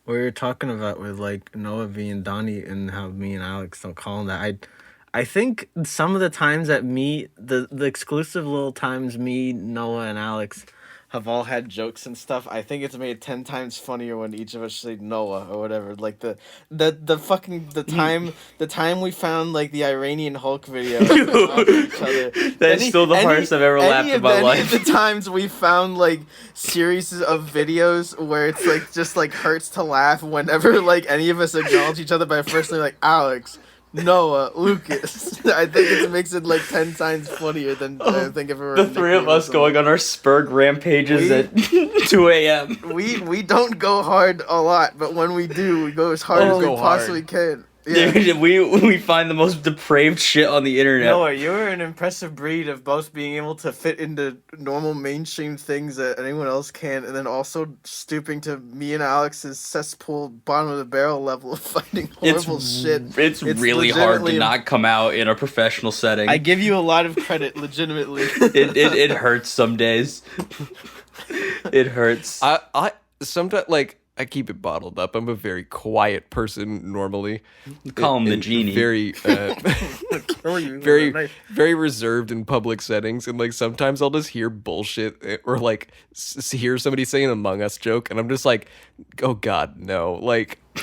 We were talking about with Noah being Donnie and how me and Alex don't call him that. I think some of the times that the exclusive little times me, Noah, and Alex have all had jokes and stuff, I think it's made 10 times funnier when each of us say Noah or whatever. Like the time we found the Iranian Hulk video of each other. That's still the hardest I've ever laughed in my life. Any of the times we found series of videos where it's just hurts to laugh whenever any of us acknowledge each other by first name, Alex, Noah, Lucas. I think it makes it 10 times funnier than I think if it were The three of us going on our Spurg rampages at 2 a.m. We don't go hard a lot, but when we do, we go as hard as we possibly can. Yeah. Dude, we find the most depraved shit on the internet. Noah, you're an impressive breed of both being able to fit into normal mainstream things that anyone else can, and then also stooping to me and Alex's cesspool bottom of the barrel level of finding horrible shit. It's really hard to not come out in a professional setting. I give you a lot of credit, legitimately. It hurts some days. It hurts. I sometimes I keep it bottled up. I'm a very quiet person normally. Call him the In genie. Very, very reserved in public settings, and sometimes I'll just hear bullshit or hear somebody say an Among Us joke, and I'm just like, oh God, no!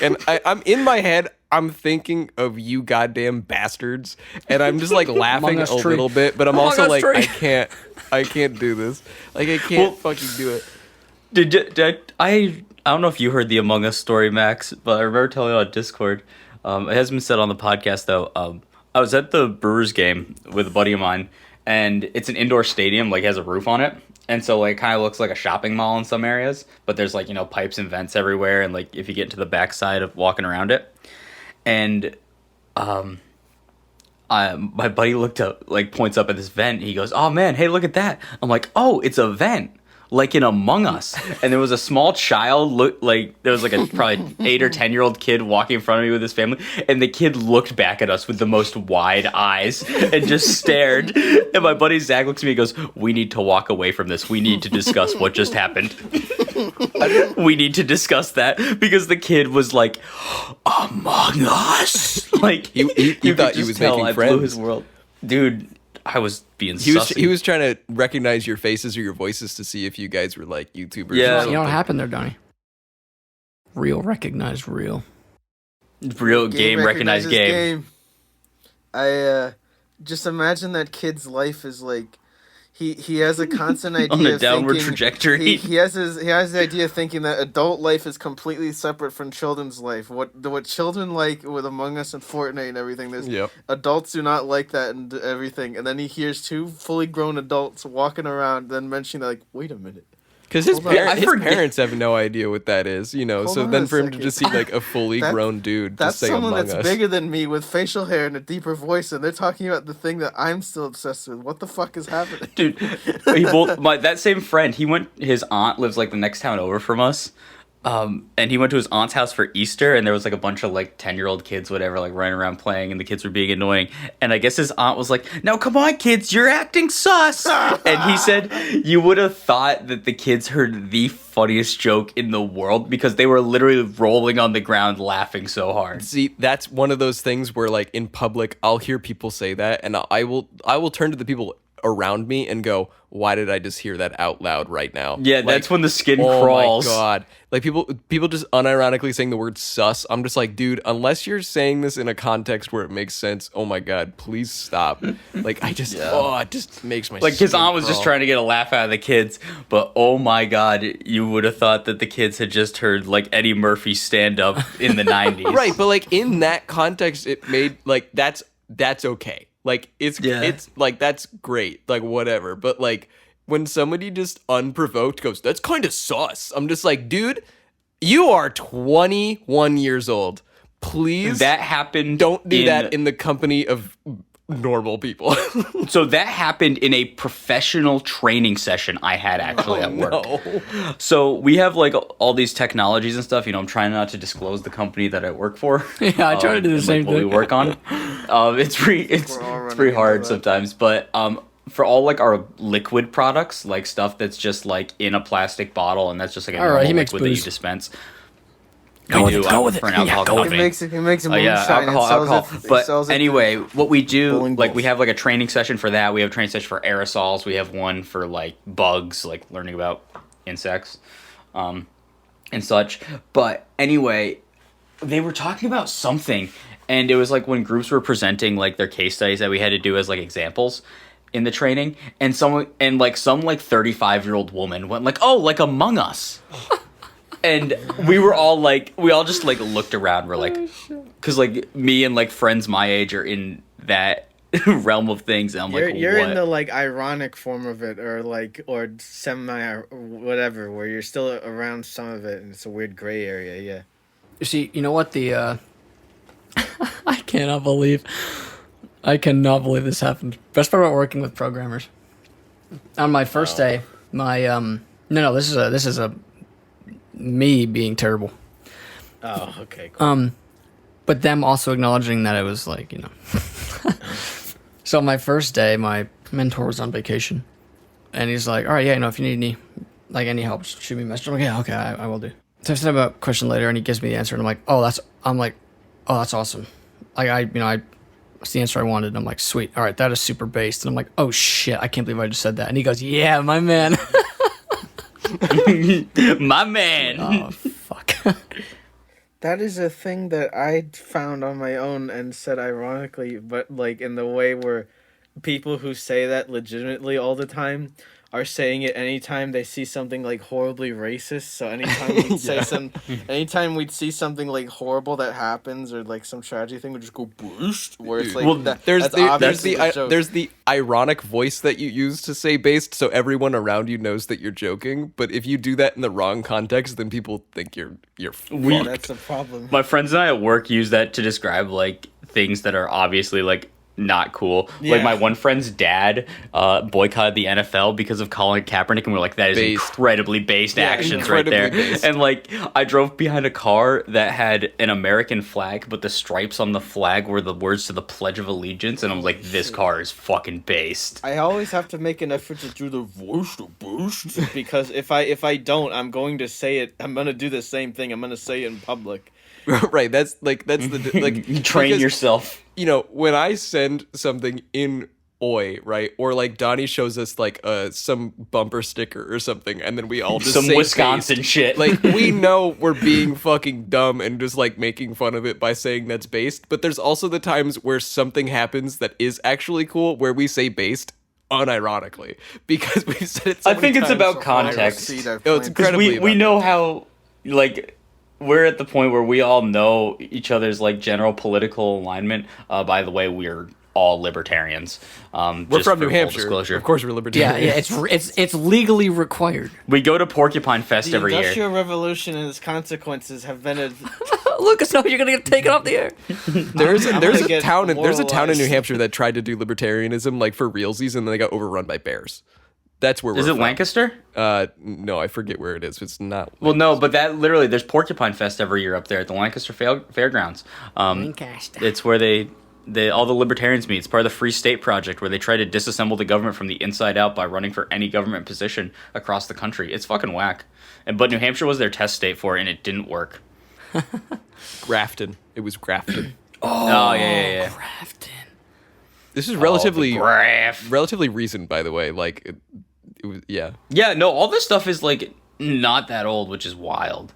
And I'm in my head. I'm thinking of you goddamn bastards, and I'm just laughing a little bit, but I'm also I can't do this. I can't fucking do it. I don't know if you heard the Among Us story, Max, but I remember telling it on Discord. It hasn't been said on the podcast, though. I was at the Brewers game with a buddy of mine, and it's an indoor stadium, it has a roof on it. And so, it kind of looks like a shopping mall in some areas, but there's, pipes and vents everywhere, and, if you get into the backside of walking around it. And, my buddy looked up, points up at this vent, and he goes, "Oh, man, hey, look at that." I'm like, "Oh, it's a vent. In Among Us." And there was a small child, there was a probably 8 or 10-year-old kid walking in front of me with his family, and the kid looked back at us with the most wide eyes and just stared. And my buddy Zach looks at me and goes, "We need to walk away from this. We need to discuss what just happened. We need to discuss that," because the kid was like, "Among Us?" He thought he was making I friends. blew his world. Dude, I was being He sussy. was trying to recognize your faces or your voices to see if you guys were YouTubers. Yeah. or You know what something. happened there, Donnie? Real recognized real. Real game recognized game. I just imagine that kid's life is he has a constant idea On a of downward thinking, trajectory. He has the idea of thinking that adult life is completely separate from children's life. What children like with Among Us and Fortnite and everything, there's Yep. adults do not like that and everything. And then he hears two fully grown adults walking around, then mentioning that, like, wait a minute. Because his, Hold on. I his forget- parents have no idea what that is, you know. Hold So on then a for him to second. just see like a fully That- grown dude That's just say someone Among that's Us. bigger than me with facial hair and a deeper voice, and they're talking about the thing that I'm still obsessed with. What the fuck is happening? Dude, that same friend, his aunt lives like the next town over from us. And he went to his aunt's house for Easter, and there was like a bunch of like 10-year-old kids, whatever, like running around playing, and the kids were being annoying. And I guess his aunt was like, "Now come on, kids, you're acting sus." And he said, you would have thought that the kids heard the funniest joke in the world because they were literally rolling on the ground laughing so hard. See, that's one of those things where like in public, I'll hear people say that, and I will turn to the people around me and go, "Why did I just hear that out loud right now?" Yeah, Like, that's when the skin oh crawls. my god! Like people just unironically saying the word "sus." I'm just like, dude, unless you're saying this in a context where it makes sense, oh my god, please stop. Like I just, it just makes my Like his skin aunt was just crawl. trying to get a laugh out of the kids, but oh my god, you would have thought that the kids had just heard like Eddie Murphy stand up in the 90s. Right, but like in that context, it made like that's okay. Like it's like that's great. Like whatever. But like when somebody just unprovoked goes, "That's kind of sus." I'm just like, dude, you are 21 years old. Please That happened. don't do that in the company of normal people. So that happened in a professional training session I had actually at work. So we have like all these technologies and stuff. You know, I'm trying not to disclose the company that I work for. Yeah, I try to do the and, same like, what thing. we work on. It's We're all it's running pretty into hard that. sometimes, but for all like our liquid products, like stuff that's just like in a plastic bottle and that's just like a All right, normal he makes liquid that you booze. dispense. Go We with do it, go with for an it. Yeah, alcohol go with company. He makes a moonshine Yeah, alcohol, and sells alcohol. it. He But sells it to anyway, what we do, bowling like we balls. have like a training session for that. We have a training session for aerosols. We have one for like bugs, like learning about insects, and such. But anyway, they were talking about something, and it was like when groups were presenting like their case studies that we had to do as like examples in the training, and some 35-year-old woman went like, "Oh, like Among Us." And we all just like looked around. We're like, because like me and like friends my age are in that realm of things. And I'm like, You're what? in the like ironic form of it, or semi or whatever, where you're still around some of it, and it's a weird gray area. Yeah. You see, you know what the I cannot believe this happened. Best part about working with programmers. On my first day, my this is a me being terrible. Oh, okay. Cool. But them also acknowledging that it was like, you know. So my first day, my mentor was on vacation, and he's like, "All right, yeah, you know, if you need any help, just shoot me a message." I'm like, "Yeah, okay, I will do." So I sent him a question later, and he gives me the answer, and I'm like, "Oh, that's awesome." That's the answer I wanted. And I'm like, "Sweet, all right, that is super based." And I'm like, "Oh shit, I can't believe I just said that." And he goes, "Yeah, my man." My man. Oh fuck. That is a thing that I found on my own and said ironically, but like in the way where people who say that legitimately all the time are saying it anytime they see something like horribly racist. So anytime we'd say anytime we'd see something like horrible that happens or like some tragedy thing, we just go boost. Where it's like Well, there's that's the obviously a joke. there's the ironic voice that you use to say based, so everyone around you knows that you're joking. But if you do that in the wrong context, then people think you're fucked. That's the problem. My friends and I at work use that to describe like things that are obviously like not cool. Yeah. Like my one friend's dad boycotted the NFL because of Colin Kaepernick, and we're like, that is Based. incredibly based actions right incredibly there. based. And like I drove behind a car that had an American flag, but the stripes on the flag were the words to the Pledge of Allegiance, and I'm like, this car is fucking based. I always have to make an effort to do the voice to boost because if I don't, I'm going to say it. I'm gonna do the same thing. I'm gonna say it in public. Right, that's the like Train because, yourself. You know, when I send something in Oi, right, or like Donnie shows us like some bumper sticker or something, and then we all just Some say Wisconsin based. shit. Like we know we're being fucking dumb and just like making fun of it by saying that's based. But there's also the times where something happens that is actually cool, where we say based unironically because we've said it so I many think it's times. about Fire context. seed I've Oh, it's planted. Because incredibly we about know how, like, we're at the point where we all know each other's, like, general political alignment. By the way, we're all libertarians. We're Just from for New full Hampshire. disclosure. Of course, we're Yeah, libertarians. yeah, it's legally required. We go to Porcupine Fest The every year. Industrial Revolution and its consequences have been Lucas, no, you're gonna get taken off the air. There's I'm a gonna get town in New demoralized. Hampshire that tried to do libertarianism like for realsies, and then they got overrun by bears. That's where Is we're it from. Lancaster? No, I forget where it is. It's not. Well, no, but that literally, there's Porcupine Fest every year up there at the Lancaster Fairgrounds. Lancaster. It's where all the libertarians meet. It's part of the Free State Project, where they try to disassemble the government from the inside out by running for any government position across the country. It's fucking whack. But New Hampshire was their test state for it, and it didn't work. Grafton. It was Grafton. Oh, yeah. Grafton. This is relatively Graph. relatively recent, by the way. Like, it was, yeah. Yeah, no, all this stuff is like not that old, which is wild.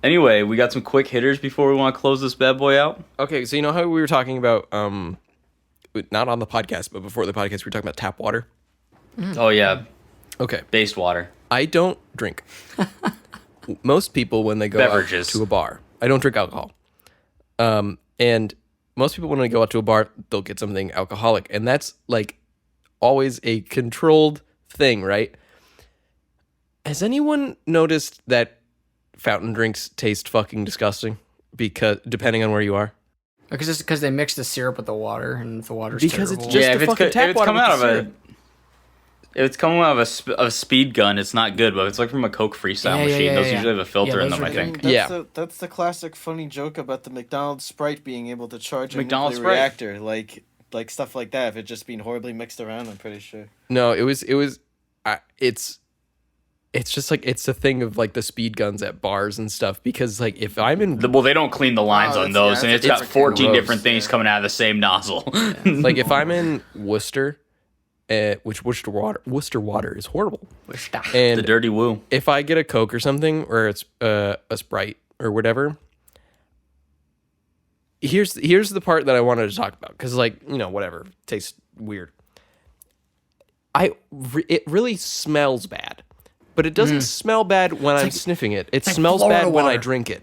Anyway, we got some quick hitters before we want to close this bad boy out. Okay, so you know how we were talking about, not on the podcast, but before the podcast, we were talking about tap water. Oh yeah, Okay, based water. I don't drink. Most people, when they go out Beverages. to a bar, I don't drink alcohol. And most people, when they go out to a bar, they'll get something alcoholic, and that's like always a controlled thing, right? Has anyone noticed that fountain drinks taste fucking disgusting? Because depending on where you are, Because they mix the syrup with the water, and the water's Because it's terrible. just yeah, the if it's, fucking tap if it's water coming with out the of syrup. if it's coming out of a speed gun, it's not good. But if it's like from a Coke Freestyle Yeah, machine. yeah, Those yeah. usually have a filter Yeah, in those them. are I good. think. Yeah. That's the classic funny joke about the McDonald's Sprite being able to charge a McDonald's nuclear Sprite. reactor, like stuff like that. If it just being horribly mixed around, I'm pretty sure. no, it was it's just like it's a thing of like the speed guns at bars and stuff. Because like if I'm in Well, they don't clean the lines Oh, on that's- those, yeah, and that's it's got a 14 gross. different things coming out of the same nozzle. like if I'm in Worcester, which Worcester water is horrible. the And dirty woo. if I get a Coke or something, or it's a Sprite or whatever, here's the part that I wanted to talk about, because like, you know, whatever, tastes weird. It really smells bad, but it doesn't smell bad when I'm sniffing it. It like smells Florida bad when I water. drink it.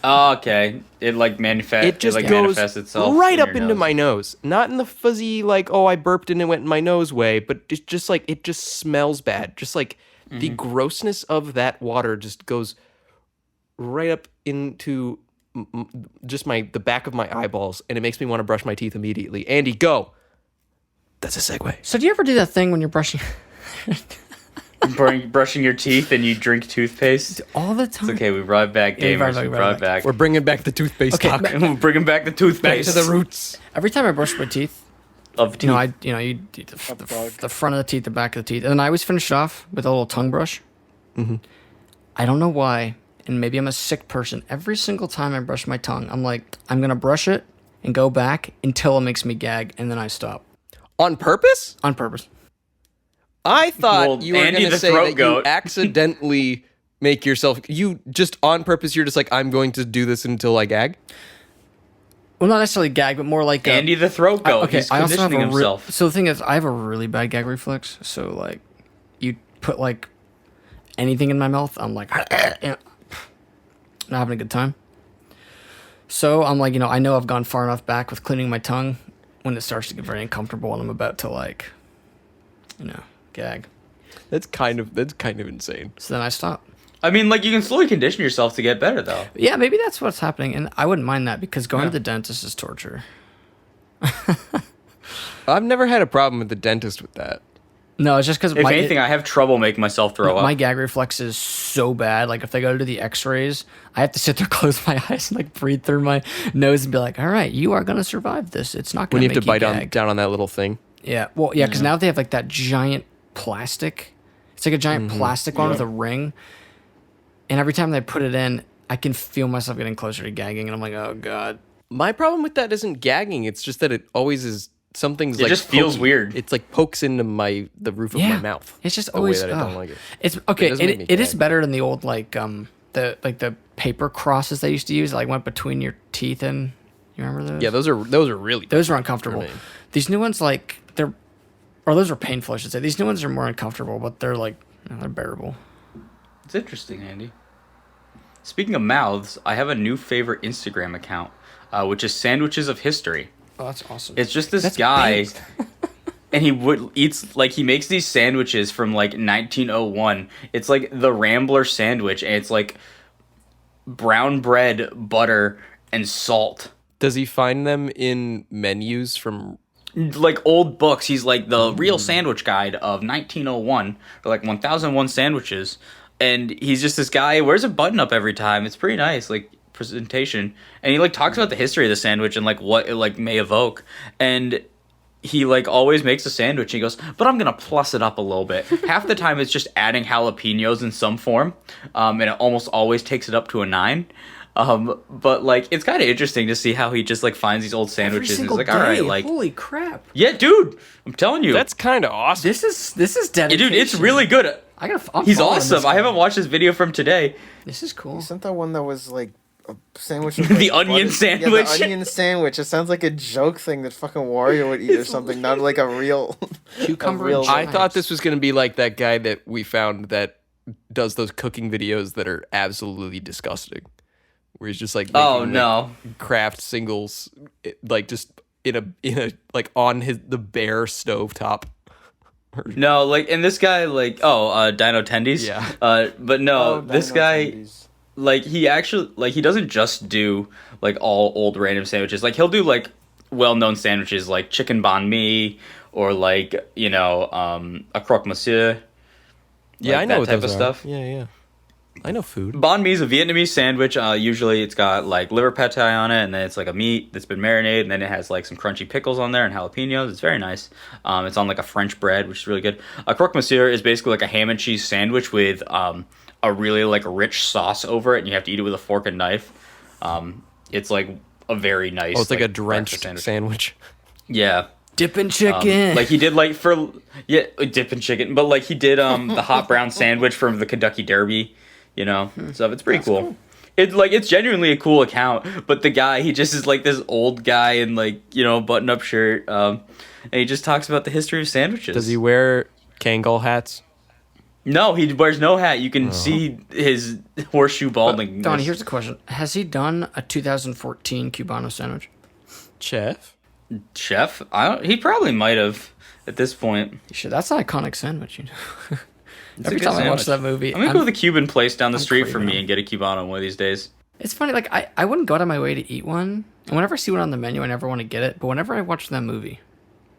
Oh, okay. It like It just goes manifests itself right in up your into nose. my nose. Not in the fuzzy, like, oh, I burped and it went in my nose way, but it's just like, it just smells bad. Just like the grossness of that water just goes right up into just the back of my eyeballs, and it makes me want to brush my teeth immediately. Andy, go. That's a segue. So do you ever do that thing when you're brushing Brushing your teeth and you drink toothpaste. all the time? It's okay. We brought back Yeah, gamers. right We brought back. back. We're bringing back the toothpaste Okay, talk. We're bringing back the Back toothpaste. to the roots. Every time I brush my teeth, of teeth. you do the front of the teeth, the back of the teeth, and then I always finish off with a little tongue brush. Mm-hmm. I don't know why, and maybe I'm a sick person. Every single time I brush my tongue, I'm like, I'm gonna brush it and go back until it makes me gag, and then I stop On purpose? on purpose. I thought Well, you were Andy going to the say throat that you goat. accidentally make yourself. You just on purpose. You're just like, I'm going to do this until I gag. Well, not necessarily gag, but more like Andy the throat goat. okay, He's I also have conditioning a himself. so the thing is, I have a really bad gag reflex. So like, you put like anything in my mouth, I'm like, not having a good time. So I'm like, I know I've gone far enough back with cleaning my tongue when it starts to get very uncomfortable and I'm about to like, gag. That's kind of insane. So then I stop. I mean, like, you can slowly condition yourself to get better, though. Yeah, maybe that's what's happening, and I wouldn't mind that because going to the dentist is torture. I've never had a problem with the dentist with that. No, it's just because If anything, I have trouble making myself throw my up. gag reflex is so bad. Like if they go to do the X-rays, I have to sit there, close my eyes, and like breathe through my nose and be like, "All right, you are gonna survive this. It's not When gonna you make have to bite gag." down on that little thing. Yeah, well, yeah, because now they have like that giant plastic. It's like a giant plastic one with a ring, and every time they put it in, I can feel myself getting closer to gagging, and I'm like, "Oh god." My problem with that isn't gagging. It's just that it always is. Something's It like just feels pokey. weird. It's like pokes into the roof of my mouth. It's just a way always. that I don't ugh. like it. It's okay. doesn't make me It is gag. better than the old like the paper crosses they used to use, that, like went between your teeth and you remember those? Yeah, those are really. Those are uncomfortable. me. These new ones, like Or those are painful, I should say. These new ones are more uncomfortable, but they're like, they're bearable. It's interesting, Andy. Speaking of mouths, I have a new favorite Instagram account, which is Sandwiches of History. Oh, that's awesome. It's just this That's guy, based. and he makes these sandwiches from like 1901. It's like the Rambler sandwich, and it's like brown bread, butter, and salt. Does he find them in menus from? Like old books. He's like the real sandwich guide of 1901, or like 1001 sandwiches. And he's just this guy who wears a button up every time. It's pretty nice, like presentation. And he like talks about the history of the sandwich and like what it like may evoke. And he like always makes a sandwich. And he goes, but I'm gonna plus it up a little bit. Half the time it's just adding jalapenos in some form, and it almost always takes it up to a 9. But like it's kind of interesting to see how he just like finds these old sandwiches and he's like, all right, like, holy crap! yeah, dude, I'm telling you, That's kind of awesome. This is yeah, dedication. dude, it's really good. I'm He's following this awesome. I guy. haven't watched this video from today. This is cool. Isn't that one that was like a sandwich? With, The like, onion butter- sandwich? Yeah, the onion sandwich. It sounds like a joke thing that fucking Wario would eat or something, not like a real. Cucumber. real- and I thought chives. this was going to be like that guy that we found that does those cooking videos that are absolutely disgusting, where he's just like Oh making, no, like, craft singles, like just in a like on the bare stovetop. no, like, and this guy, like, Dino Tendies, Yeah. But no, Oh, this Dino guy, Tendies. like, he actually, like, he doesn't just do like all old random sandwiches. Like, he'll do like well-known sandwiches like chicken banh mi or like a croque monsieur. Yeah, Like I know that what type those of are. stuff. Yeah, I know food. Banh mi is a Vietnamese sandwich. Usually it's got like liver pate on it, and then it's like a meat that's been marinated, and then it has like some crunchy pickles on there and jalapenos. It's very nice. It's on like a French bread, which is really good. A croque monsieur is basically like a ham and cheese sandwich with a really like rich sauce over it, and you have to eat it with a fork and knife. It's like a very nice. Oh, it's like a breakfast drenched sandwich. Yeah. Dipping chicken. Like he did like for dipping chicken, but like he did the hot brown sandwich from the Kentucky Derby, stuff. It's pretty cool. It's genuinely a cool account, but the guy, he just is like this old guy in like button up shirt, and he just talks about the history of sandwiches. Does he wear Kangol hats? No, he wears no hat. You can see his horseshoe balding. Donnie, here's the question: has he done a 2014 Cubano sandwich? Chef? Chef. He probably might have at this point. You should. That's an iconic sandwich. You know. It's Every a good time I watch sandwich. that movie, I'm gonna go to the Cuban place down the street from craving me them. and get a Cubano one of these days. It's funny. Like I wouldn't go out of my way to eat one, and whenever I see one on the menu, I never want to get it. But whenever I watch that movie,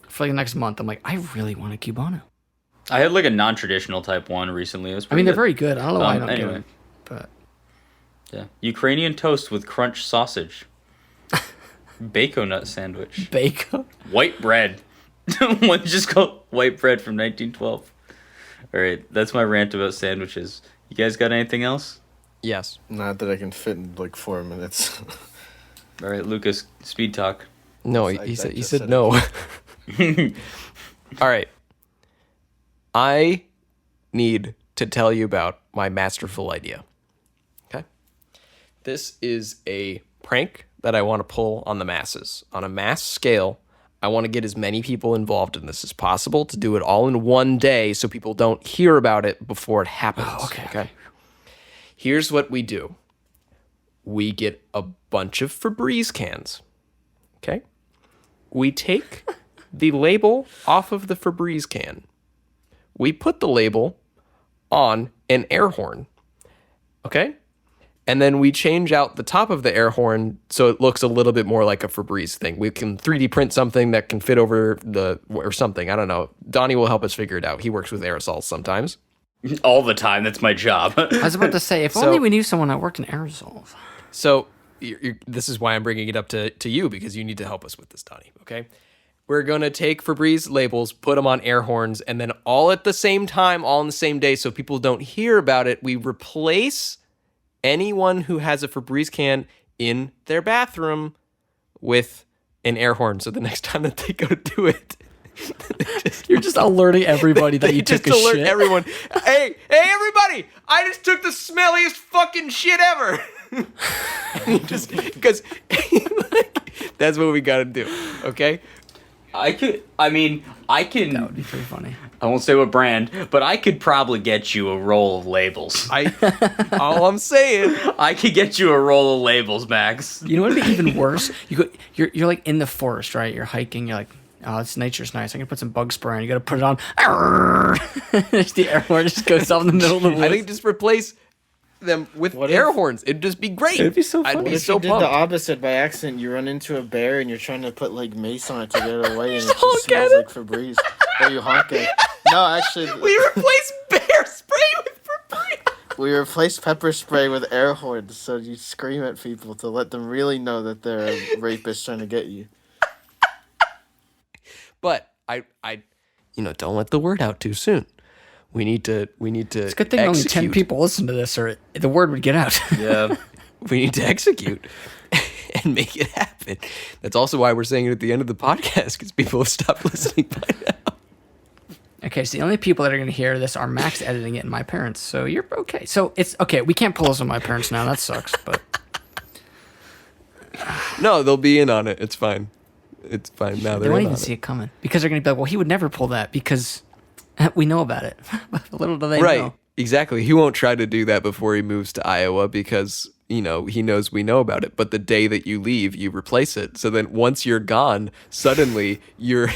for like the next month, I'm like, I really want a Cubano. I had like a non-traditional type one recently. It was I pretty mean, they're good. very good. I don't know why I don't Anyway. get it, but Yeah. Ukrainian toast with crunch sausage. Bacon nut sandwich. bacon. White bread. One just called white bread from 1912. All right, that's my rant about sandwiches. You guys got anything else? Yes. Not that I can fit in like 4 minutes. All right, Lucas, speed talk. No, I he said just said said no. All right. I need to tell you about my masterful idea. Okay? This is a prank that I want to pull on the masses. On a mass scale, I want to get as many people involved in this as possible to do it all in one day so people don't hear about it before it happens. Okay. Here's what we do. We get a bunch of Febreze cans. Okay? We take the label off of the Febreze can. We put the label on an air horn. Okay? And then we change out the top of the air horn so it looks a little bit more like a Febreze thing. We can 3D print something that can fit over or something. I don't know. Donnie will help us figure it out. He works with aerosols sometimes. All the time. That's my job. I was about to say, if only we knew someone that worked in aerosols. So this is why I'm bringing it up to you, because you need to help us with this, Donnie, okay? We're going to take Febreze labels, put them on air horns, and then all at the same time, all on the same day, so people don't hear about it, we replace anyone who has a Febreze can in their bathroom with an air horn. So the next time that they go to do it, You're just alerting everybody that you just took a alert shit. everyone. Hey, everybody! I just took the smelliest fucking shit ever. Just because that's what we gotta do. Okay. I could. I mean, I can. That would be pretty funny. I won't say what brand, but I could probably get you a roll of labels. All I'm saying. I could get you a roll of labels, Max. You know what would be even worse? You're like in the forest, right? You're hiking. You're like, oh, it's nature's nice. I can put some bug spray on. You got to put it on. The air horn just goes off in the middle of the woods. I think just replace them with air horns. It'd just be great. It'd be so I'd funny. be If so you did pumped. the opposite by accident, you run into a bear and you're trying to put like mace on it to get it away, and it honk just smells at like Febreze. Or you honk it. No, actually, We replace bear spray with Febreze. we replaced pepper spray with air horns, so you scream at people to let them really know that they're a rapist trying to get you. But I, don't let the word out too soon. We need to. It's a good thing only 10 execute. people listen to this, or the word would get out. Yeah. We need to execute and make it happen. That's also why we're saying it at the end of the podcast, because people have stopped listening by now. Okay, so the only people that are going to hear this are Max editing it and my parents. So you're okay. So it's okay. We can't pull this on my parents now. That sucks. But No, they'll be in on it. It's fine. It's fine. Now they they're won't in even on see it. it coming because they're going to be like, well, he would never pull that because we know about it. Little do they Right. know. Exactly. He won't try to do that before he moves to Iowa because, he knows we know about it. But the day that you leave, you replace it. So then once you're gone, suddenly your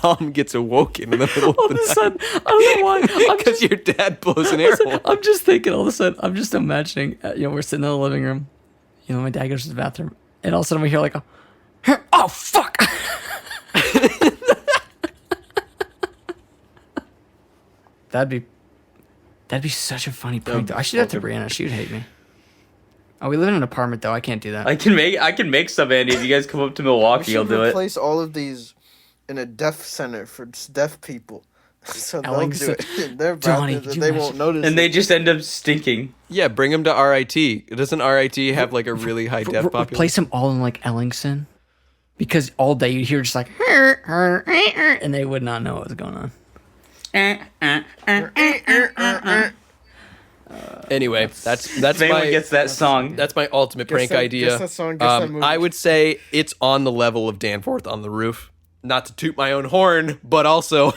mom gets awoken in the middle of All the of a night. sudden, I don't know why. Because your dad blows an air horn. I'm just thinking all of a sudden, I'm just imagining, we're sitting in the living room. My dad goes to the bathroom. And all of a sudden we hear like oh, fuck. That'd be such a funny prank. Though. I should have to Brianna. She would hate me. Oh, we live in an apartment though. I can't do that. I can make some, Andy. If you guys come up to Milwaukee, I'll do it. Replace all of these in a deaf center for deaf people. So they'll do Ellingson. it in their Johnny, bathrooms could and you they imagine? won't notice And they it. just end up stinking. Yeah, bring him to RIT. Doesn't RIT have like a really high deaf population? Replace them all in like Ellingson, because all day you'd hear just like, and they would not know what was going on. Anyway, that's If anyone my gets that song, that's my ultimate prank that- idea. guess that song, guess that movie. I would say it's on the level of Danforth on the Roof. Not to toot my own horn, but also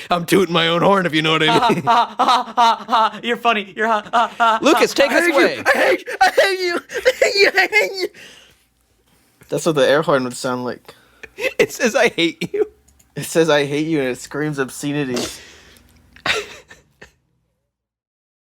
I'm tooting my own horn, if you know what I mean. you're funny. You're ha. Lucas, take us away. I hate you! I hate you! I hate you! That's what the air horn would sound like. It says I hate you. It says I hate you and it screams obscenities.